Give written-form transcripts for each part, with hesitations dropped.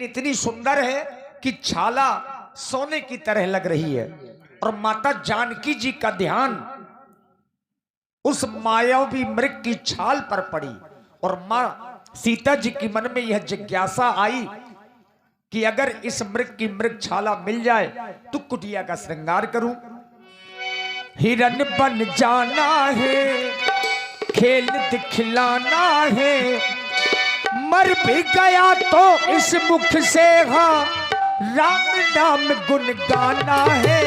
इतनी सुंदर है कि छाला सोने की तरह लग रही है। और माता जानकी जी का ध्यान उस मायावी मृग की छाल पर पड़ी और मां सीता जी की मन में यह जिज्ञासा आई कि अगर इस मृग की मृग छाला मिल जाए तो कुटिया का श्रृंगार करूं। हिरन बन जाना है, खेल दिखलाना है, मर भी गया तो इस मुख से हाँ राम नाम गुण गाना है।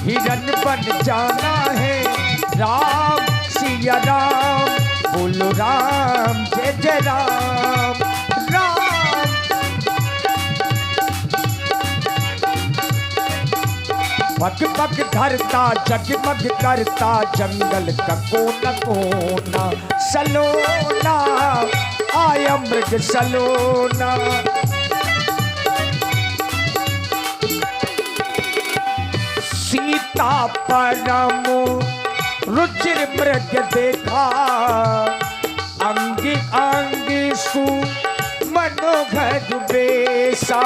हिरन बन जाना है, राम सिया राम, बोलो राम जय जय राम राम। पग पग धरता जगमग करता जंगल का कोना कोना, सलोना आया मृग सलोना। सीता परम रुचिर मृग देखा, अंग अंग सु मनोहर बेसा।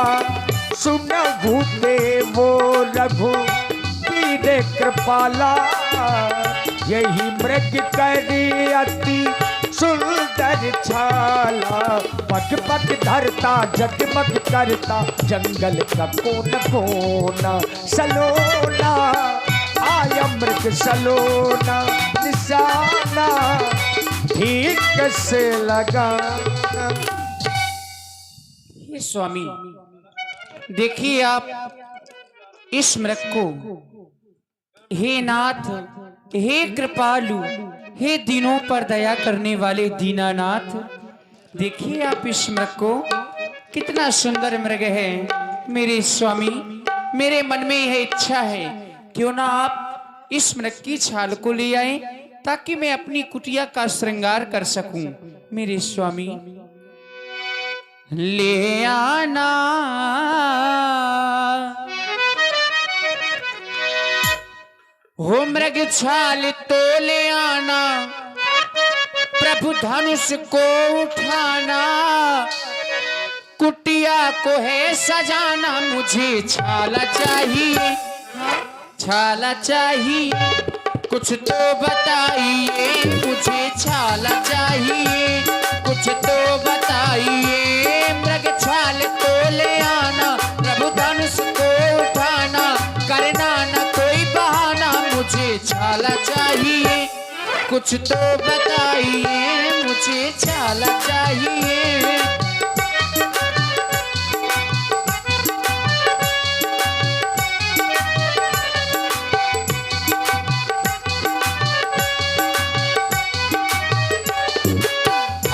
सुनहु देवो रघु वीर कृपाला, यही मृग करी अति सुंदर छाला। पग पग धरता जगमग करता जंगल का कोना कोना, सलोना आया मृग सलोना। निशाना ठीक से लगाना। हे स्वामी, देखिए आप इस मृग को, हे नाथ, हे कृपालु, हे दीनों पर दया करने वाले दीनानाथ, देखिए आप इस मृग को, कितना सुंदर मृग है। मेरे स्वामी, मेरे मन में यह इच्छा है, क्यों ना आप इस मृग की छाल को ले आए ताकि मैं अपनी कुटिया का श्रृंगार कर सकूं। मेरे स्वामी ले आना, हो मृग छाल तो ले आना, प्रभु धनुष को उठाना, कुटिया को है सजाना। मुझे छाला चाहिए, छाला चाहिए, कुछ तो बताइए। मुझे छाला चाहिए, कुछ तो बताइए। मृग छाल तो ले आना, प्रभु धनुष को उठाना, करना न कोई बहाना। मुझे छाला चाहिए, कुछ तो बताइए। मुझे छाला चाहिए।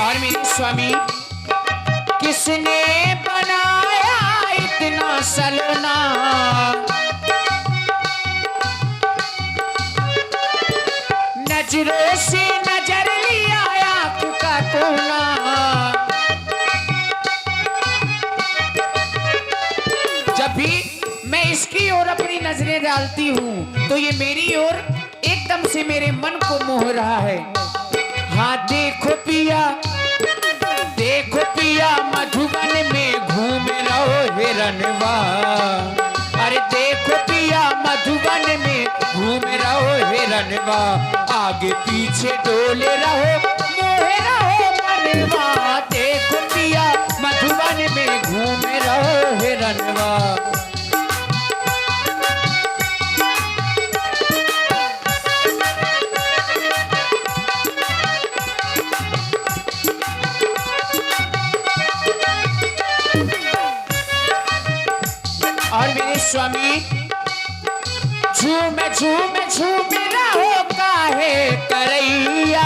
और मेरे स्वामी, किसने बनाया इतना सलोना, नजरों से नजर लिया आंख का कोना। जब भी मैं इसकी ओर अपनी नजरें डालती हूँ तो ये मेरी ओर एकदम से मेरे मन को मोह रहा है। हाँ देखो पिया, देखो पिया, मधुबन में घूम रहो हिरनवा। अरे देखो पिया, मधुबन में घूम रहो हिरनवा। आगे पीछे डोले रहो, मोहे रहो मनवा। देखो पिया, मधुबन में घूम रहो हिरनवा। और मेरे स्वामी, झूमे झूमे झूमे रहो काहे करैया।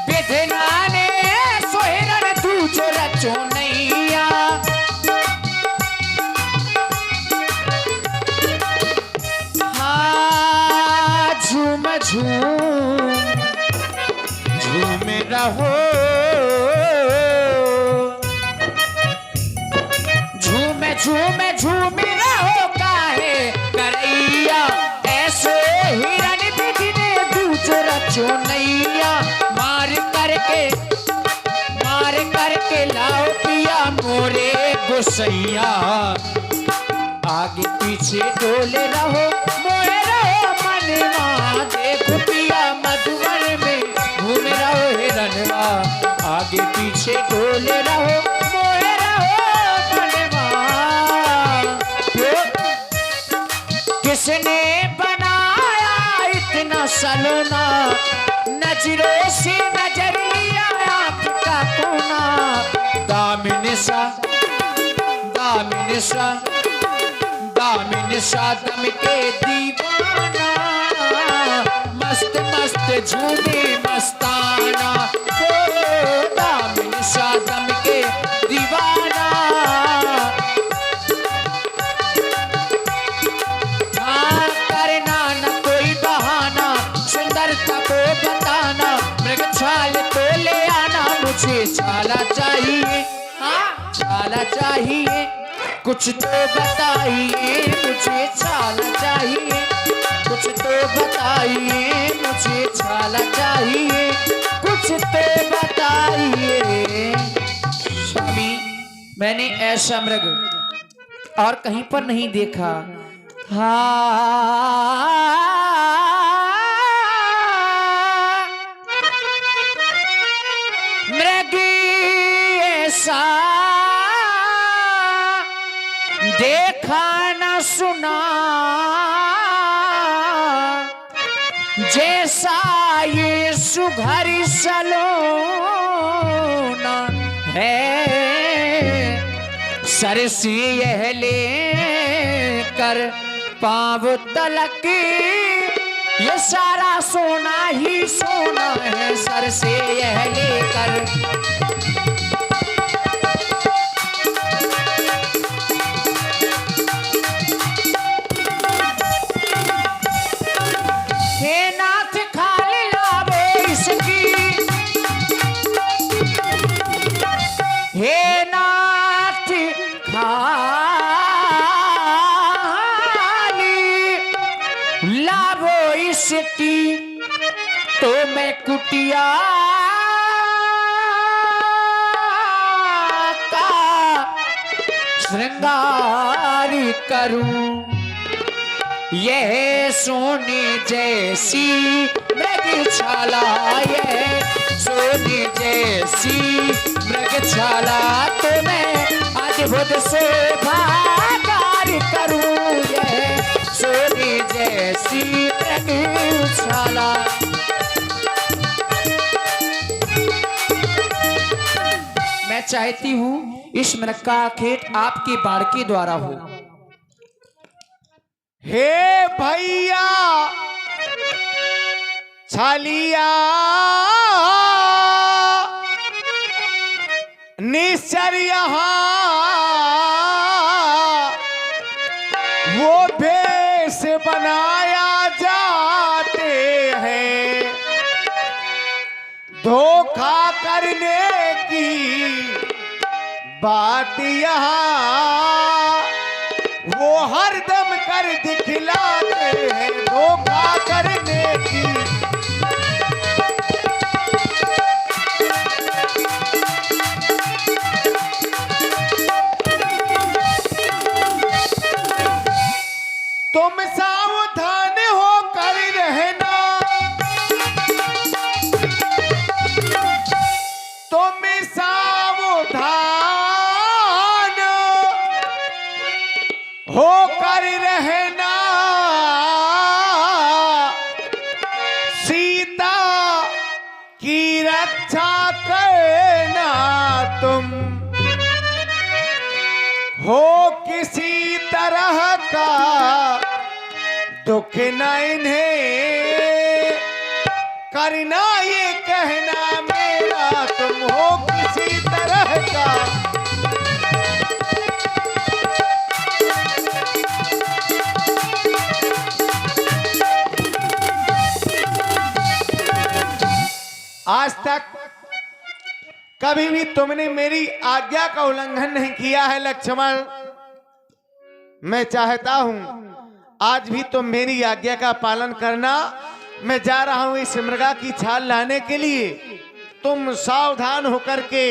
विधना ने सोहरन दूजो रचो नैया। हाँ झूम झूम झूमे रहो, झूमे झूमे रहो काहे करैया। ऐसे हिरन बिधने दूज रचो नैया। मार करके मोरे गोसैया आगे पीछे डोले रहो मोए रहो मनवा देखो पिया मधुवन में घूम रहो हिरनवा आगे पीछे डोले रहो मोए रहो मनवा किसने बनाया इतना सलोना नजरों से नजर लिया आँख का कोना दामिन सा दामिन सा दामिन सा दम के दीवाना मस्त मस्त झूमे मस्ताना ओ दामिन सा दम के दीवाना हाँ करना न कोई बहाना सुंदरता को बताना मृग छाल तो ले आना मुझे छाला चाहिए हाँ छाला चाहिए कुछ तो बताइए मुझे छाला चाहिए कुछ तो बताइए मुझे छाला चाहिए कुछ तो बताइए स्वामी मैंने ऐसा मृग और कहीं पर नहीं देखा मृग ऐसा देखा न सुना जैसा ये सुघर सलोना है सर से यह ले कर पाँव तलक ये सारा सोना ही सोना है सर से यह लेकर हे नाथ खाल लावे इसकी हे नाथ लावो इसकी तो मैं कुटिया का श्रृंगार करूं यह सोने जैसी मृगशाला यह सोने जैसी मृगशाला तो मैं अद्भुत शोभागार करूं यह सोने जैसी मृगशाला मैं चाहती हूँ इस मृग का खेत आपके बाण के द्वारा हो हे भैया छालिया निश्चर यहाँ वो भेष बनाया जाते हैं धोखा करने की बात यहाँ वो हरदम कर दिखलाते हैं धोखा करने की तुम सावधान होकर रहना तुम सावधान होकर रहना सीता की रक्षा करना तुम हो किसी तरह का दुख न इन्हें करना ये कहना मेरा तुम हो किसी तरह का आज तक कभी भी तुमने मेरी आज्ञा का उल्लंघन नहीं किया है लक्ष्मण मैं चाहता हूं आज भी तुम मेरी आज्ञा का पालन करना मैं जा रहा हूं इस मृगा की छाल लाने के लिए तुम सावधान होकर के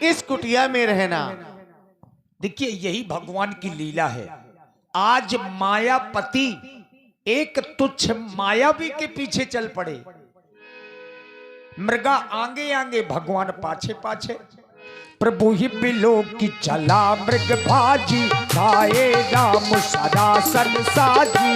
इस कुटिया में रहना देखिए यही भगवान की लीला है। आज मायापति एक तुच्छ मायावी के पीछे चल पड़े, मृगा आगे आगे भगवान पाछे पाछे। प्रभु ही बिलो की चला मृग भाजी, खाए राम सरासन साजी।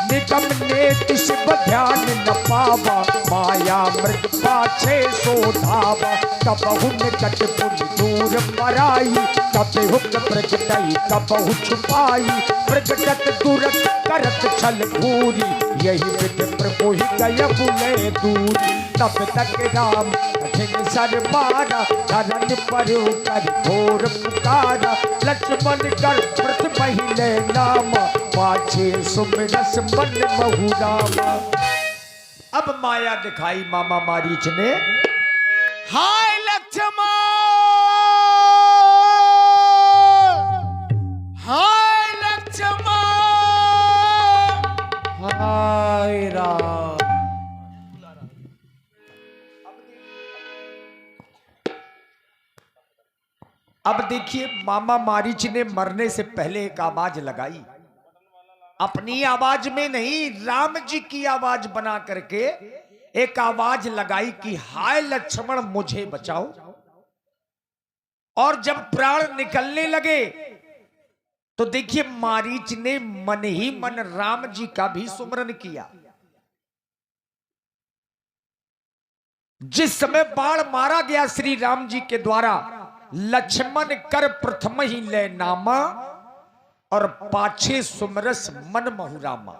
निगम ने तिसब ध्यान न पावा, माया मृग पाछे सो धावा। कबहु निकट पुनि दूर पराई, कबे हुक प्रगटई कबहु छुपाई। प्रगटत दूरत करत छल भूरी, यही विध प्रभु ही गय बुले दूरी। तब तक राम कठिन सर मारा, धरन पर कर घोर पुकारा। लक्ष्मण कर प्रथ पहिले नाम, पाछे सुमिरस मन महु रामा। अब माया दिखाई मामा मारीच ने। हाय लक्ष्मण, हाय लक्ष्मण, हाय राम। अब देखिए मामा मारीच ने मरने से पहले एक आवाज लगाई, अपनी आवाज में नहीं, राम जी की आवाज बना करके एक आवाज लगाई कि हाय लक्ष्मण मुझे बचाओ। और जब प्राण निकलने लगे तो देखिए मारीच ने मन ही मन राम जी का भी सुमरन किया। जिस समय बाण मारा गया श्री राम जी के द्वारा, लक्ष्मण कर प्रथम ही ले नामा, और पाछे सुमरस मन महु रामा।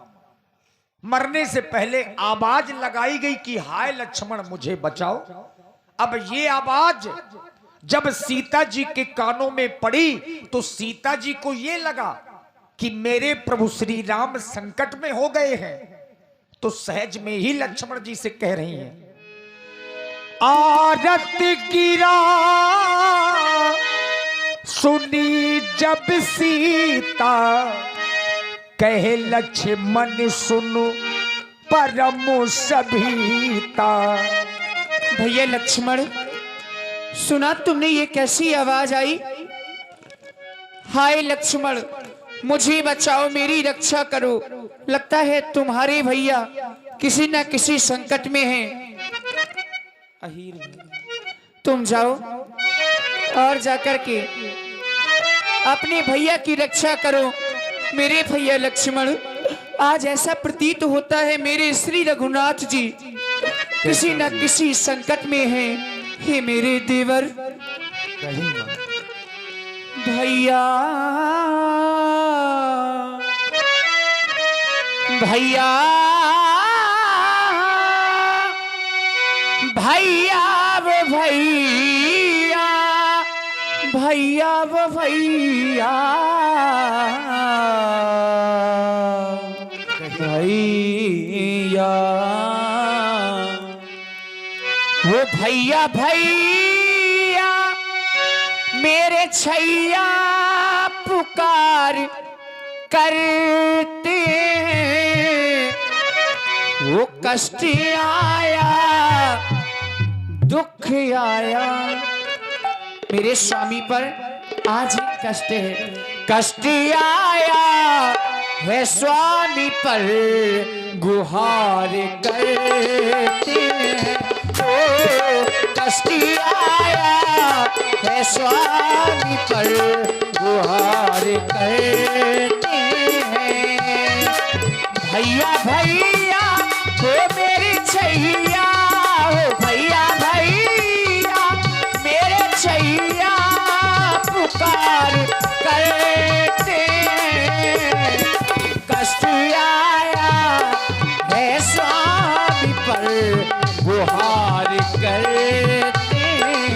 मरने से पहले आवाज लगाई गई कि हाय लक्ष्मण मुझे बचाओ। अब ये आवाज जब सीता जी के कानों में पड़ी तो सीता जी को ये लगा कि मेरे प्रभु श्री राम संकट में हो गए हैं। तो सहज में ही लक्ष्मण जी से कह रही हैं, आरत गिरा सुनी जब सीता, कहे लक्ष्मण सुनो परम सभीता। भैया लक्ष्मण, सुना तुमने ये कैसी आवाज आई? हाय लक्ष्मण मुझे बचाओ, मेरी रक्षा करो। लगता है तुम्हारे भैया किसी न किसी संकट में हैं। तुम जाओ और जाकर के अपने भैया की रक्षा करो। मेरे भैया लक्ष्मण, आज ऐसा प्रतीत होता है मेरे श्री रघुनाथ जी किसी न किसी संकट में हैं। हे मेरे देवर भैया, भैया, भैया वो भैया, भैया वो भैया, भैया वो भैया, भैया मेरे छैया पुकार करते हैं। वो कष्ट आया दुख आया, मेरे स्वामी पर आज ही कष्ट है। कष्ट आया है स्वामी पर गुहार करते हैं। ओ कष्ट आया है स्वामी पर गुहार करते हैं। भैया भैया हो मेरी छैया, हो भैया भैया मेरे छैया पुकार करते हैं। कष्ट आया है स्वामी पर गुहार करते हैं।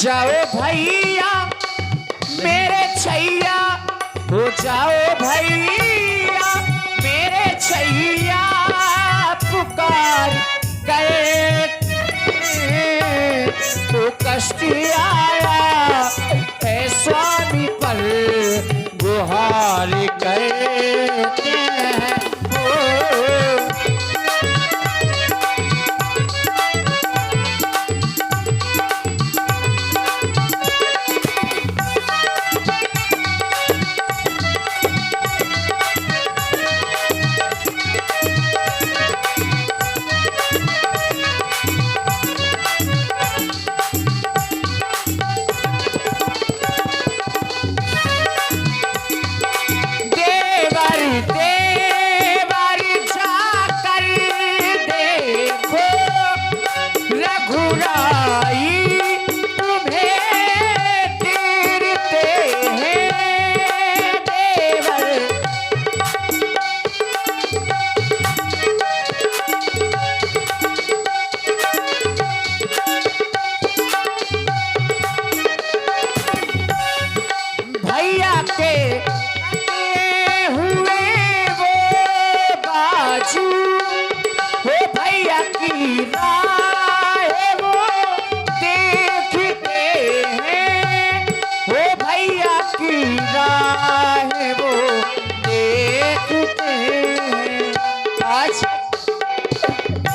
जाओ भैया मेरे छैया, हो जाओ भैया मेरे छैया, पुकार गए तो कष्ट आया है स्वामी पर गुहार करते हैं।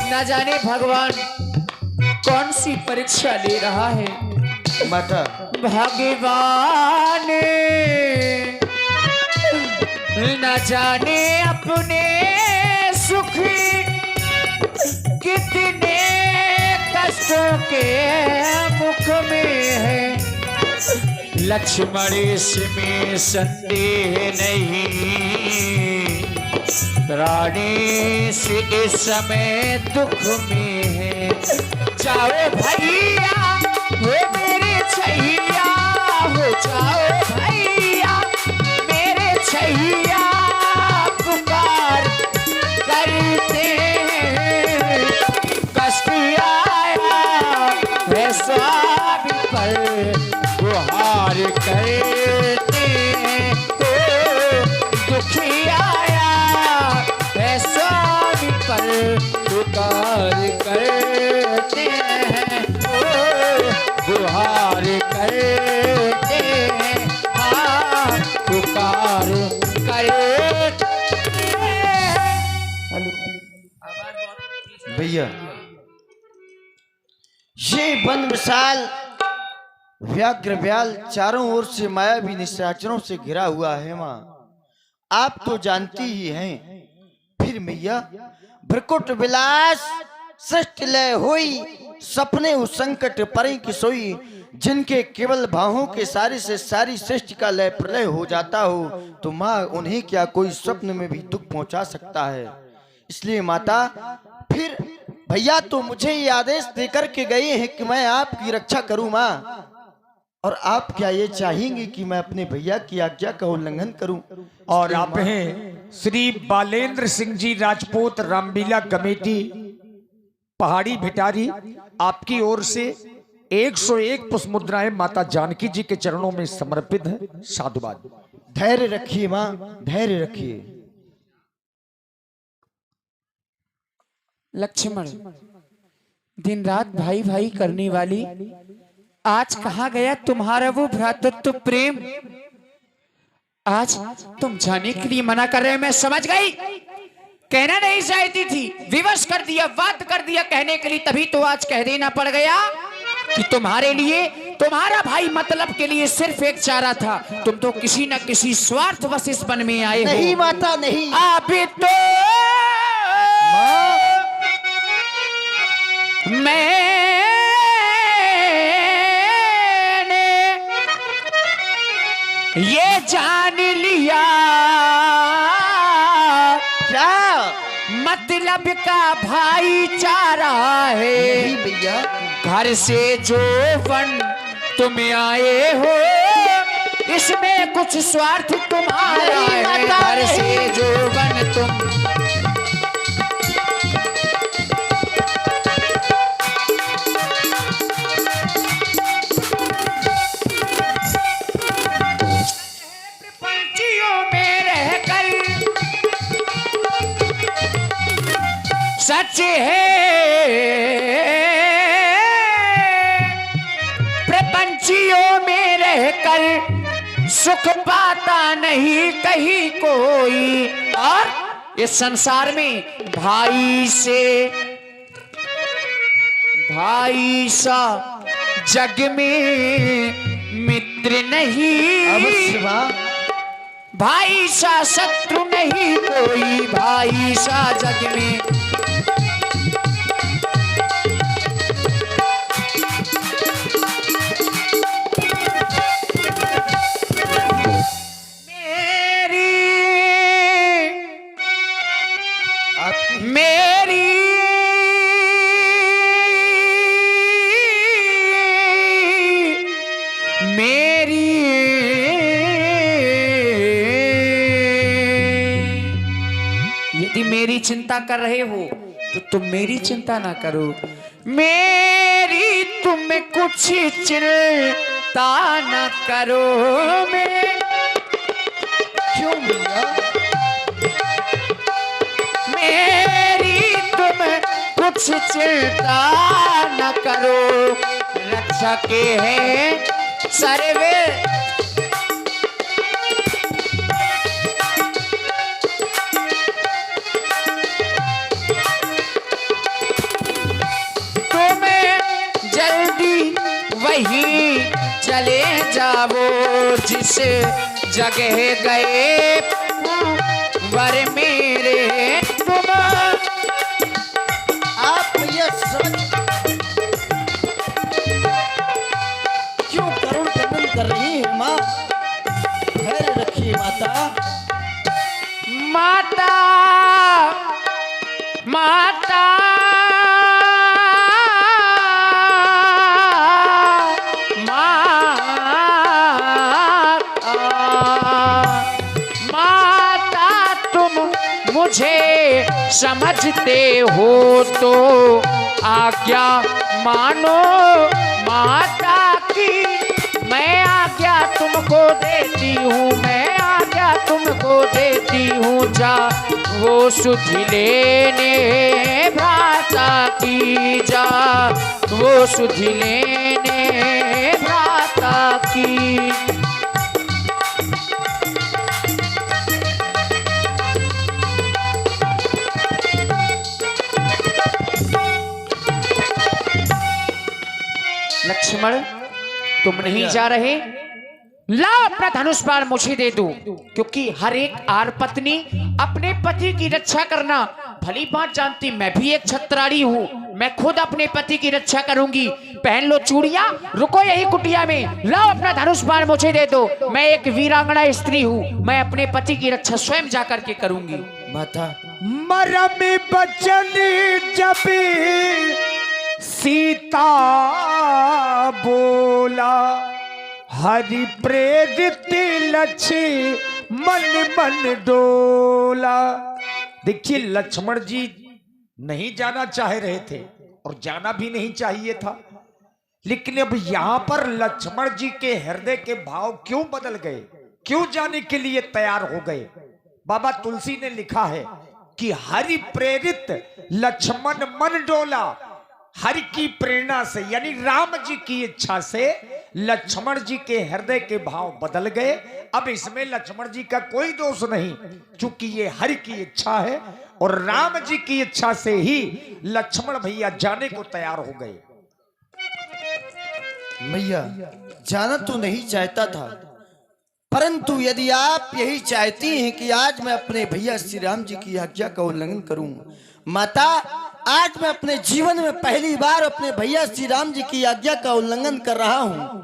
न जाने भगवान कौन सी परीक्षा ले रहा है। माता भगवान न जाने अपने सुख कितने कष्टों के मुख में है। लक्ष्मण इसमें संदेह नहीं, रानी से इस समय दुख में है। जाओ भैया वो मेरे छैया, हो जाओ भैया मेरे छैया, पुकार करते हैं कष्ट आया है स्वामी पर गुहार करते हैं। तो दुखी आया है स्वामी पर पुकार करते हैं, गुहार करते हैं, हाँ पुकार करते हैं। भैया ये वन विशाल व्याघ्र व्याल चारों ओर से मायावी निशाचरों से घिरा हुआ है माँ, आप तो जानती ही हैं। फिर मैया भ्रकुट विलास सृष्टि लय हुई, सपने उस संकट परे की सोई, जिनके केवल भावों के सारे से सारी सृष्टि का लय प्रलय हो जाता हो, तो माँ उन्हें क्या कोई स्वप्न में भी दुख पहुंचा सकता है। इसलिए माता फिर भैया तो मुझे ये आदेश देकर के गए हैं कि मैं आपकी रक्षा करूं माँ, और आप क्या ये चाहेंगे कि मैं अपने भैया की आज्ञा का उल्लंघन करूं? और आप हैं श्री बालेंद्र सिंह जी राजपूत, रामलीला कमेटी, पहाड़ी भिटारी, आपकी ओर से 101 पुष्प मुद्राएं माता जानकी जी के चरणों में समर्पित है। साधुवाद। धैर्य रखिए माँ, धैर्य रखिए। लक्ष्मण दिन रात भाई भाई करने वाली, आज कहाँ गया तुम्हारा वो भ्रातृत्व प्रेम? आज तुम जाने के लिए मना कर रहे हो, मैं समझ गई। कहना नहीं चाहती थी, विवश कर दिया, बात कर दिया कहने के लिए, तभी तो आज कह देना पड़ गया कि तुम्हारे लिए तुम्हारा भाई मतलब के लिए सिर्फ एक चारा था। तुम तो किसी न किसी स्वार्थ वश इस वन में आए हो। नहीं माता नहीं। आप तो ये जान लिया क्या मतलब का भाईचारा है। नहीं भैया, घर से जो वन तुम आए हो, इसमें कुछ स्वार्थ तुम्हारा है। घर से जो वन तुम सच्चे हैं प्रपंचियों में रहकर सुख पाता नहीं कहीं कोई। और इस संसार में भाई सा जग में मित्र नहीं, अवश्य माँ। भाई सा शत्रु नहीं कोई, भाई सा जग में। यदि मेरी चिंता कर रहे हो तो तुम मेरी चिंता ना करो, मेरी तुम कुछ चिंता ना करो। मैं क्यों भैया? मेरी तुम कुछ चिंता न करो, रक्षा के हैं सर्वे। वहीं चले जाओ जिस जगह गए वर मेरे तुम। आप ये समझ क्यों करुण कंदन कर रही है माँ? धैर्य रखिए माता। माता माता मुझे समझते हो तो आज्ञा मानो माता की। मैं आज्ञा तुमको देती हूँ, मैं आज्ञा तुमको देती हूँ। जा वो सुधि लेने भ्राता की, जा वो सुधि लेने भ्राता की। लक्ष्मण तुम नहीं जा रहे, लाओ अपना धनुष बाण मुझे दे दो, क्योंकि हर एक आर पत्नी अपने पति की रक्षा करना भली बात जानती। मैं भी एक छत्राड़ी हूँ, मैं खुद अपने पति की रक्षा करूंगी। पहन लो चूड़ियां, रुको यही कुटिया में, लाओ अपना धनुष बाण मुझे दे दो। मैं एक वीरांगना स्त्री हूँ, मैं अपने पति की रक्षा स्वयं जा करके करूंगी। माता मरम बचन जब सीता बोला, हरि प्रेरित लक्ष्मण मन डोला। देखिए लक्ष्मण जी नहीं जाना चाह रहे थे और जाना भी नहीं चाहिए था, लेकिन अब यहां पर लक्ष्मण जी के हृदय के भाव क्यों बदल गए, क्यों जाने के लिए तैयार हो गए। बाबा तुलसी ने लिखा है कि हरि प्रेरित लक्ष्मण मन डोला। हरि की प्रेरणा से यानी राम जी की इच्छा से लक्ष्मण जी के हृदय के भाव बदल गए। अब इसमें लक्ष्मण जी का कोई दोष नहीं, क्योंकि ये हरि की इच्छा है और राम जी की इच्छा से ही लक्ष्मण भैया जाने को तैयार हो गए। मैया जाना तो नहीं चाहता था, परंतु यदि आप यही चाहती हैं कि आज मैं अपने भैया श्री राम जी की आज्ञा का उल्लंघन करूं, माता आज मैं अपने जीवन में पहली बार अपने भैया श्री राम जी की आज्ञा का उल्लंघन कर रहा हूं।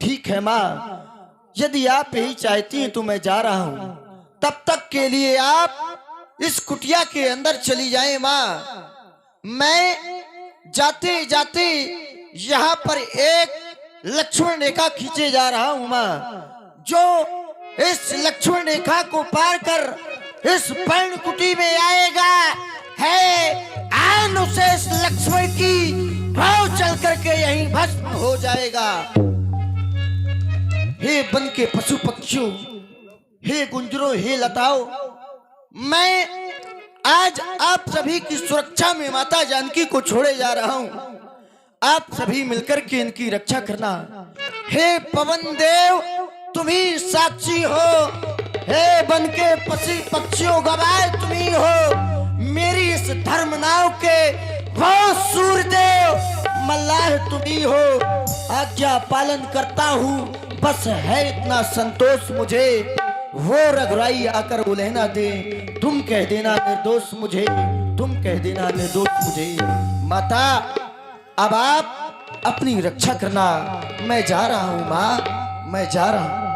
ठीक है माँ, यदि आप यही चाहती हैं तो मैं जा रहा हूं। तब तक के लिए आप इस कुटिया के अंदर चली जाएं माँ। मैं जाते जाते यहाँ पर एक लक्ष्मण रेखा खींचे जा रहा हूं माँ। जो इस लक्ष्मण रेखा को पार कर इस पर्णकुटी में आएगा है आन उसे इस लक्ष्मण की भाव चल करके यहीं भस्म हो जाएगा। हे वन के पशु पक्षियों, हे गुंजरों, हे लताओं, मैं आज आप सभी की सुरक्षा में माता जानकी को छोड़े जा रहा हूँ। आप सभी मिलकर के इनकी रक्षा करना। हे पवन देव, तुम ही साक्षी हो। हे बन के पक्षी पक्षियों गवाए तुम ही हो। मेरी इस धर्म नाव के वो सूर्यदेव मल्लाह तुम ही हो। आज्ञा पालन करता हूँ, बस है इतना संतोष मुझे। वो रघुराई आकर उलहना दे, तुम कह देना निर्दोष मुझे, तुम कह देना निर्दोष मुझे। माता, अब आप अपनी रक्षा करना। मैं जा रहा हूँ माँ, मैं जा रहा हूँ।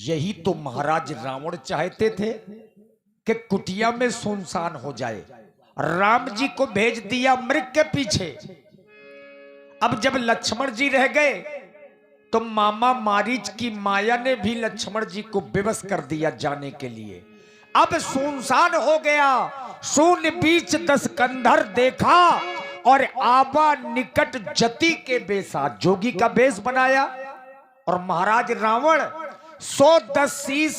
यही तो महाराज रावण चाहते थे कि कुटिया में सुनसान हो जाए। राम जी को भेज दिया मृग के पीछे। अब जब लक्ष्मण जी रह गए तो मामा मारीच की माया ने भी लक्ष्मण जी को विवश कर दिया जाने के लिए। अब सुनसान हो गया। शून्य बीच 10 कंधर देखा और आबा निकट जति के बेसा, जोगी का बेस बनाया। और महाराज रावण 110 शीश